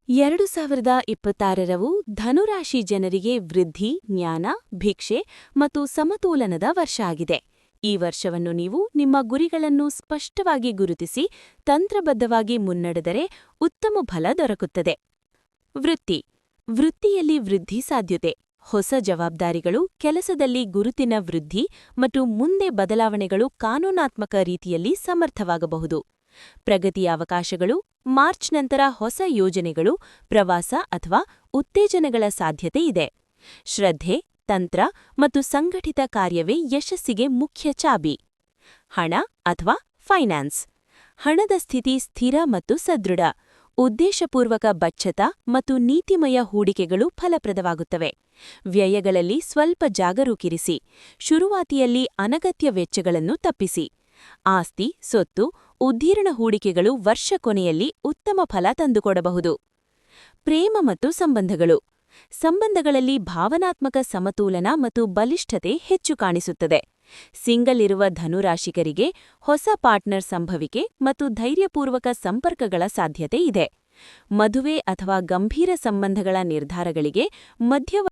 2026ರವು ಧನುರಾಶಿ ಜನರಿಗೆ ವೃದ್ಧಿ, ಜ್ಞಾನ, ಭಿಕ್ಷೆ ಮತ್ತು ಸಮತೋಲನದ ವರ್ಷ ಆಗಿದೆ. ಈ ವರ್ಷವನ್ನು ನೀವು ನಿಮ್ಮ ಗುರಿಗಳನ್ನು ಸ್ಪಷ್ಟವಾಗಿ ಗುರುತಿಸಿ ತಂತ್ರಬದ್ಧವಾಗಿ ಮುನ್ನಡೆದರೆ ಉತ್ತಮ ಫಲ ದೊರಕುತ್ತದೆ. ವೃತ್ತಿಯಲ್ಲಿ ವೃದ್ಧಿ ಸಾಧ್ಯತೆ. ಹೊಸ ಜವಾಬ್ದಾರಿಗಳು, ಕೆಲಸದಲ್ಲಿ ಗುರುತಿನ ವೃದ್ಧಿ ಮತ್ತು ಮುಂದೆ ಬದಲಾವಣೆಗಳು ಕಾನೂನಾತ್ಮಕ ರೀತಿಯಲ್ಲಿ ಸಮರ್ಥವಾಗಬಹುದು. ಪ್ರಗತಿಯ ಅವಕಾಶಗಳು. ಮಾರ್ಚ್ ನಂತರ ಹೊಸ ಯೋಜನೆಗಳು, ಪ್ರವಾಸ ಅಥವಾ ಉತ್ತೇಜನಗಳ ಸಾಧ್ಯತೆ ಇದೆ. ಶ್ರದ್ಧೆ, ತಂತ್ರ ಮತ್ತು ಸಂಘಟಿತ ಕಾರ್ಯವೇ ಯಶಸ್ಸಿಗೆ ಮುಖ್ಯ ಚಾಬಿ. ಹಣ ಅಥವಾ ಫೈನಾನ್ಸ್. ಹಣದ ಸ್ಥಿತಿ ಸ್ಥಿರ ಮತ್ತು ಸದೃಢ. ಉದ್ದೇಶಪೂರ್ವಕ ಬಚತ ಮತ್ತು ನೀತಿಮಯ ಹೂಡಿಕೆಗಳು ಫಲಪ್ರದವಾಗುತ್ತವೆ. ವ್ಯಯಗಳಲ್ಲಿ ಸ್ವಲ್ಪ ಜಾಗರೂಕಿರಿಸಿ. ಶುರುವಾತಿಯಲ್ಲಿ ಅನಗತ್ಯ ವೆಚ್ಚಗಳನ್ನು ತಪ್ಪಿಸಿ. ಆಸ್ತಿ, ಸೊತ್ತು, ಉದ್ದೀರ್ಣ ಹೂಡಿಕೆಗಳು ವರ್ಷ ಕೊನೆಯಲ್ಲಿ ಉತ್ತಮ ಫಲ ತಂದುಕೊಡಬಹುದು. ಪ್ರೇಮ ಮತ್ತು ಸಂಬಂಧಗಳು. ಸಂಬಂಧಗಳಲ್ಲಿ ಭಾವನಾತ್ಮಕ ಸಮತೋಲನ ಮತ್ತು ಬಲಿಷ್ಠತೆ ಹೆಚ್ಚು ಕಾಣಿಸುತ್ತದೆ. ಸಿಂಗಲ್ ಇರುವ ಧನುರಾಶಿಕರಿಗೆ ಹೊಸ ಪಾರ್ಟ್ನರ್ ಸಂಭವಿಕೆ ಮತ್ತು ಧೈರ್ಯಪೂರ್ವಕ ಸಂಪರ್ಕಗಳ ಸಾಧ್ಯತೆ ಇದೆ. ಮದುವೆ ಅಥವಾ ಗಂಭೀರ ಸಂಬಂಧಗಳ ನಿರ್ಧಾರಗಳಿಗೆ ಮಧ್ಯವರ್ತಿ